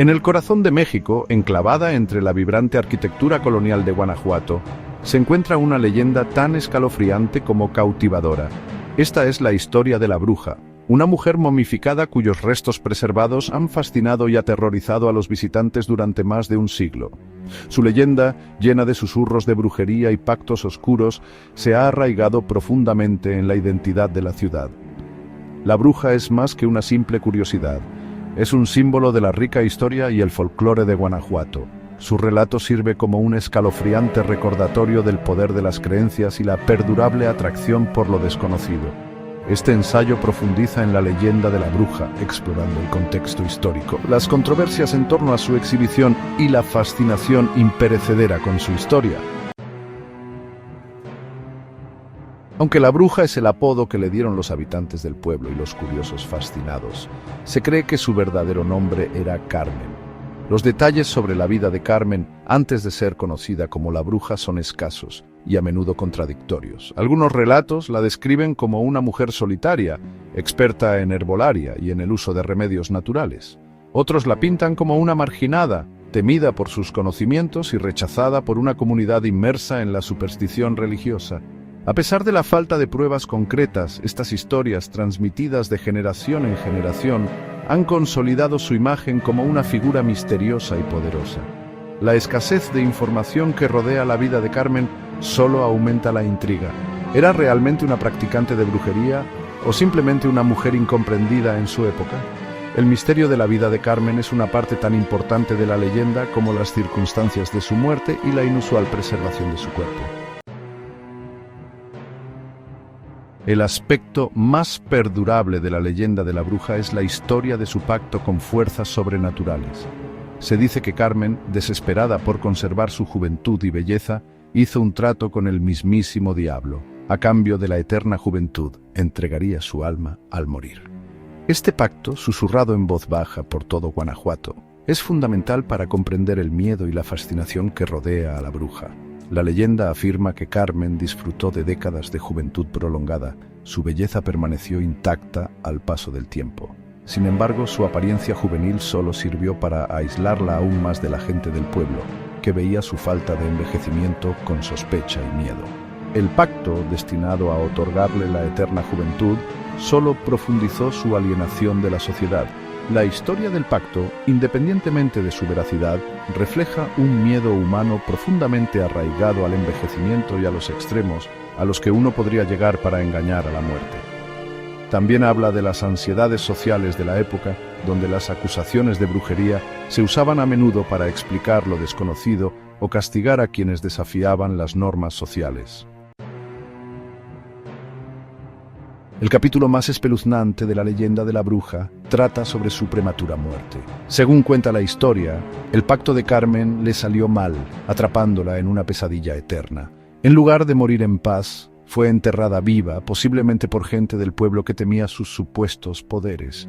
En el corazón de México, enclavada entre la vibrante arquitectura colonial de Guanajuato, se encuentra una leyenda tan escalofriante como cautivadora. Esta es la historia de la bruja, una mujer momificada cuyos restos preservados han fascinado y aterrorizado a los visitantes durante más de un siglo. Su leyenda, llena de susurros de brujería y pactos oscuros, se ha arraigado profundamente en la identidad de la ciudad. La bruja es más que una simple curiosidad. Es un símbolo de la rica historia y el folclore de Guanajuato. Su relato sirve como un escalofriante recordatorio del poder de las creencias y la perdurable atracción por lo desconocido. Este ensayo profundiza en la leyenda de la bruja, explorando el contexto histórico, las controversias en torno a su exhibición y la fascinación imperecedera con su historia. Aunque la bruja es el apodo que le dieron los habitantes del pueblo y los curiosos fascinados, se cree que su verdadero nombre era Carmen. Los detalles sobre la vida de Carmen, antes de ser conocida como la bruja, son escasos y a menudo contradictorios. Algunos relatos la describen como una mujer solitaria, experta en herbolaria y en el uso de remedios naturales. Otros la pintan como una marginada, temida por sus conocimientos y rechazada por una comunidad inmersa en la superstición religiosa. A pesar de la falta de pruebas concretas, estas historias, transmitidas de generación en generación, han consolidado su imagen como una figura misteriosa y poderosa. La escasez de información que rodea la vida de Carmen solo aumenta la intriga. ¿Era realmente una practicante de brujería o simplemente una mujer incomprendida en su época? El misterio de la vida de Carmen es una parte tan importante de la leyenda como las circunstancias de su muerte y la inusual preservación de su cuerpo. El aspecto más perdurable de la leyenda de la bruja es la historia de su pacto con fuerzas sobrenaturales. Se dice que Carmen, desesperada por conservar su juventud y belleza, hizo un trato con el mismísimo diablo. A cambio de la eterna juventud, entregaría su alma al morir. Este pacto, susurrado en voz baja por todo Guanajuato, es fundamental para comprender el miedo y la fascinación que rodea a la bruja. La leyenda afirma que Carmen disfrutó de décadas de juventud prolongada. Su belleza permaneció intacta al paso del tiempo. Sin embargo, su apariencia juvenil solo sirvió para aislarla aún más de la gente del pueblo, que veía su falta de envejecimiento con sospecha y miedo. El pacto, destinado a otorgarle la eterna juventud, solo profundizó su alienación de la sociedad. La historia del pacto, independientemente de su veracidad, refleja un miedo humano profundamente arraigado al envejecimiento y a los extremos a los que uno podría llegar para engañar a la muerte. También habla de las ansiedades sociales de la época, donde las acusaciones de brujería se usaban a menudo para explicar lo desconocido o castigar a quienes desafiaban las normas sociales. El capítulo más espeluznante de la leyenda de la bruja trata sobre su prematura muerte. Según cuenta la historia, el pacto de Carmen le salió mal, atrapándola en una pesadilla eterna. En lugar de morir en paz, fue enterrada viva, posiblemente por gente del pueblo que temía sus supuestos poderes.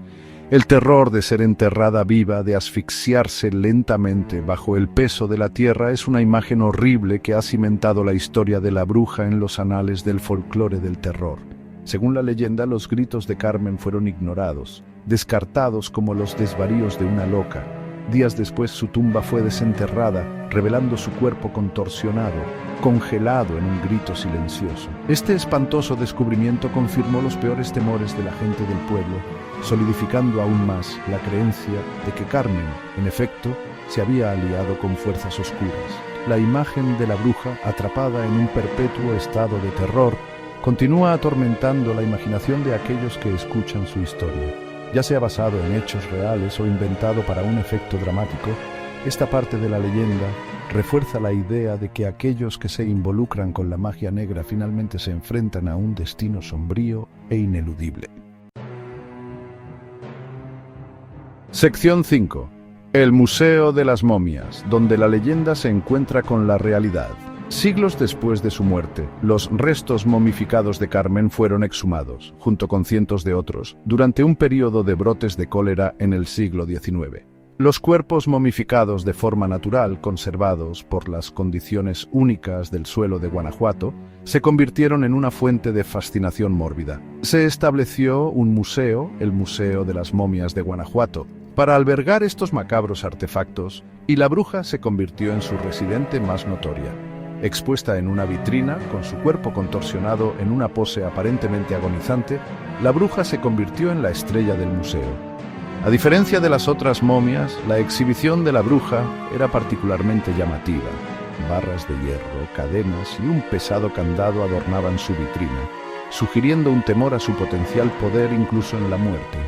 El terror de ser enterrada viva, de asfixiarse lentamente bajo el peso de la tierra, es una imagen horrible que ha cimentado la historia de la bruja en los anales del folclore del terror. Según la leyenda, los gritos de Carmen fueron ignorados, descartados como los desvaríos de una loca. Días después su tumba fue desenterrada, revelando su cuerpo contorsionado, congelado en un grito silencioso. Este espantoso descubrimiento confirmó los peores temores de la gente del pueblo, solidificando aún más la creencia de que Carmen, en efecto, se había aliado con fuerzas oscuras. La imagen de la bruja, atrapada en un perpetuo estado de terror, continúa atormentando la imaginación de aquellos que escuchan su historia. Ya sea basado en hechos reales o inventado para un efecto dramático, esta parte de la leyenda refuerza la idea de que aquellos que se involucran con la magia negra finalmente se enfrentan a un destino sombrío e ineludible. Sección 5. El Museo de las Momias, donde la leyenda se encuentra con la realidad. Siglos después de su muerte, los restos momificados de Carmen fueron exhumados, junto con cientos de otros, durante un período de brotes de cólera en el siglo XIX. Los cuerpos momificados de forma natural, conservados por las condiciones únicas del suelo de Guanajuato, se convirtieron en una fuente de fascinación mórbida. Se estableció un museo, el Museo de las Momias de Guanajuato, para albergar estos macabros artefactos, y la bruja se convirtió en su residente más notoria. Expuesta en una vitrina, con su cuerpo contorsionado en una pose aparentemente agonizante, la bruja se convirtió en la estrella del museo. A diferencia de las otras momias, la exhibición de la bruja era particularmente llamativa. Barras de hierro, cadenas y un pesado candado adornaban su vitrina, sugiriendo un temor a su potencial poder incluso en la muerte.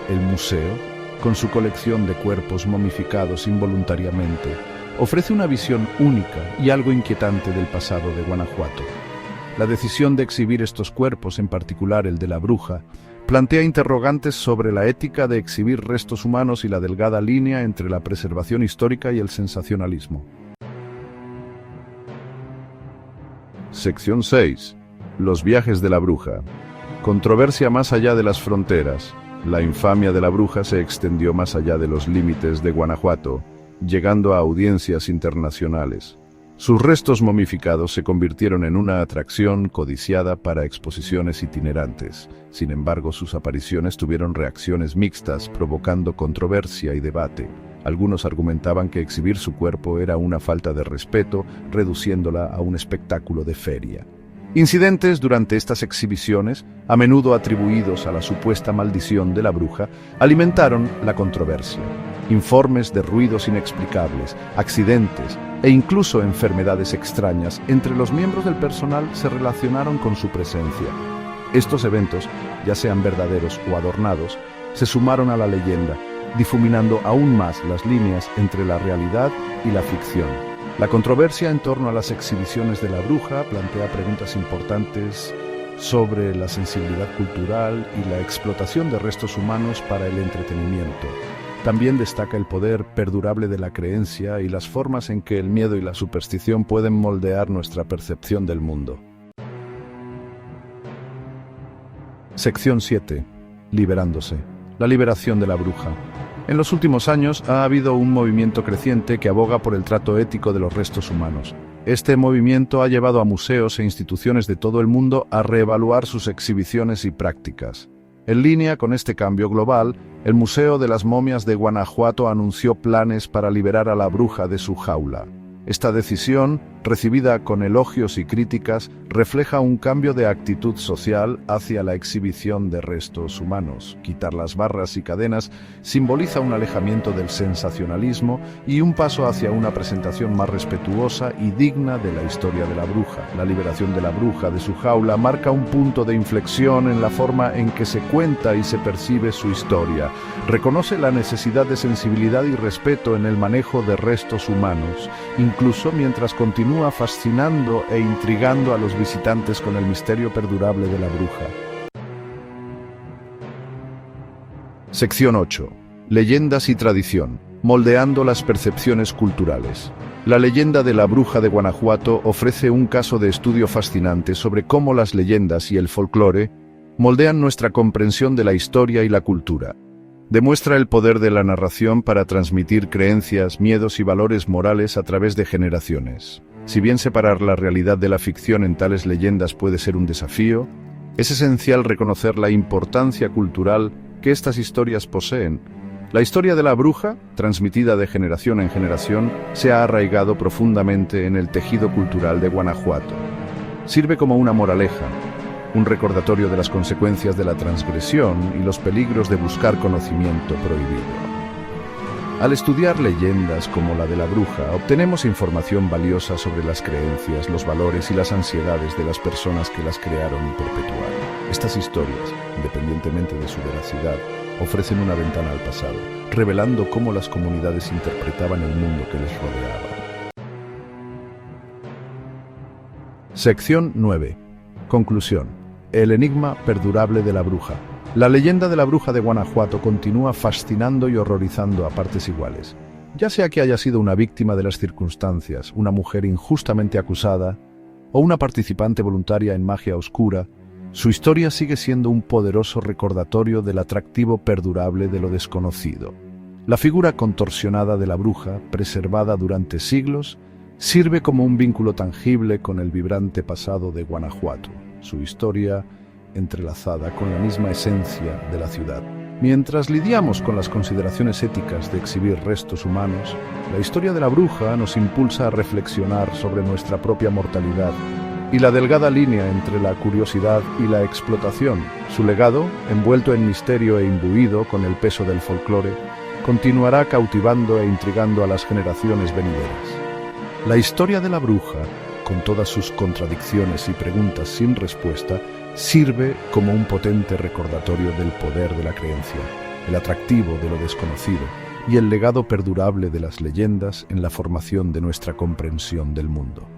El museo, con su colección de cuerpos momificados involuntariamente, ofrece una visión única y algo inquietante del pasado de Guanajuato. La decisión de exhibir estos cuerpos, en particular el de la bruja, plantea interrogantes sobre la ética de exhibir restos humanos y la delgada línea entre la preservación histórica y el sensacionalismo. Sección 6. Los viajes de la bruja. Controversia más allá de las fronteras. La infamia de la bruja se extendió más allá de los límites de Guanajuato, llegando a audiencias internacionales. Sus restos momificados se convirtieron en una atracción codiciada para exposiciones itinerantes. Sin embargo, sus apariciones tuvieron reacciones mixtas, provocando controversia y debate. Algunos argumentaban que exhibir su cuerpo era una falta de respeto, reduciéndola a un espectáculo de feria. Incidentes durante estas exhibiciones, a menudo atribuidos a la supuesta maldición de la bruja, alimentaron la controversia. Informes de ruidos inexplicables, accidentes e incluso enfermedades extrañas entre los miembros del personal se relacionaron con su presencia. Estos eventos, ya sean verdaderos o adornados, se sumaron a la leyenda, difuminando aún más las líneas entre la realidad y la ficción. La controversia en torno a las exhibiciones de la bruja plantea preguntas importantes sobre la sensibilidad cultural y la explotación de restos humanos para el entretenimiento. También destaca el poder perdurable de la creencia y las formas en que el miedo y la superstición pueden moldear nuestra percepción del mundo. Sección 7. Liberándose. La liberación de la bruja. En los últimos años ha habido un movimiento creciente que aboga por el trato ético de los restos humanos. Este movimiento ha llevado a museos e instituciones de todo el mundo a reevaluar sus exhibiciones y prácticas. En línea con este cambio global, el Museo de las Momias de Guanajuato anunció planes para liberar a la bruja de su jaula. Esta decisión, recibida con elogios y críticas, refleja un cambio de actitud social hacia la exhibición de restos humanos. Quitar las barras y cadenas simboliza un alejamiento del sensacionalismo y un paso hacia una presentación más respetuosa y digna de la historia de la bruja. La liberación de la bruja de su jaula marca un punto de inflexión en la forma en que se cuenta y se percibe su historia. Reconoce la necesidad de sensibilidad y respeto en el manejo de restos humanos, incluso mientras continúa fascinando e intrigando a los visitantes con el misterio perdurable de la bruja. Sección 8. Leyendas y tradición, moldeando las percepciones culturales. La leyenda de la bruja de Guanajuato ofrece un caso de estudio fascinante sobre cómo las leyendas y el folclore moldean nuestra comprensión de la historia y la cultura. Demuestra el poder de la narración para transmitir creencias, miedos y valores morales a través de generaciones. Si bien separar la realidad de la ficción en tales leyendas puede ser un desafío, es esencial reconocer la importancia cultural que estas historias poseen. La historia de la bruja, transmitida de generación en generación, se ha arraigado profundamente en el tejido cultural de Guanajuato. Sirve como una moraleja, un recordatorio de las consecuencias de la transgresión y los peligros de buscar conocimiento prohibido. Al estudiar leyendas como la de la bruja, obtenemos información valiosa sobre las creencias, los valores y las ansiedades de las personas que las crearon y perpetuaron. Estas historias, independientemente de su veracidad, ofrecen una ventana al pasado, revelando cómo las comunidades interpretaban el mundo que les rodeaba. Sección 9. Conclusión. El enigma perdurable de la bruja. La leyenda de la bruja de Guanajuato continúa fascinando y horrorizando a partes iguales. Ya sea que haya sido una víctima de las circunstancias, una mujer injustamente acusada, o una participante voluntaria en magia oscura, su historia sigue siendo un poderoso recordatorio del atractivo perdurable de lo desconocido. La figura contorsionada de la bruja, preservada durante siglos, sirve como un vínculo tangible con el vibrante pasado de Guanajuato. Su historia entrelazada con la misma esencia de la ciudad. Mientras lidiamos con las consideraciones éticas de exhibir restos humanos, la historia de la bruja nos impulsa a reflexionar sobre nuestra propia mortalidad y la delgada línea entre la curiosidad y la explotación. Su legado, envuelto en misterio e imbuido con el peso del folclore, continuará cautivando e intrigando a las generaciones venideras. La historia de la bruja, con todas sus contradicciones y preguntas sin respuesta, sirve como un potente recordatorio del poder de la creencia, el atractivo de lo desconocido y el legado perdurable de las leyendas en la formación de nuestra comprensión del mundo.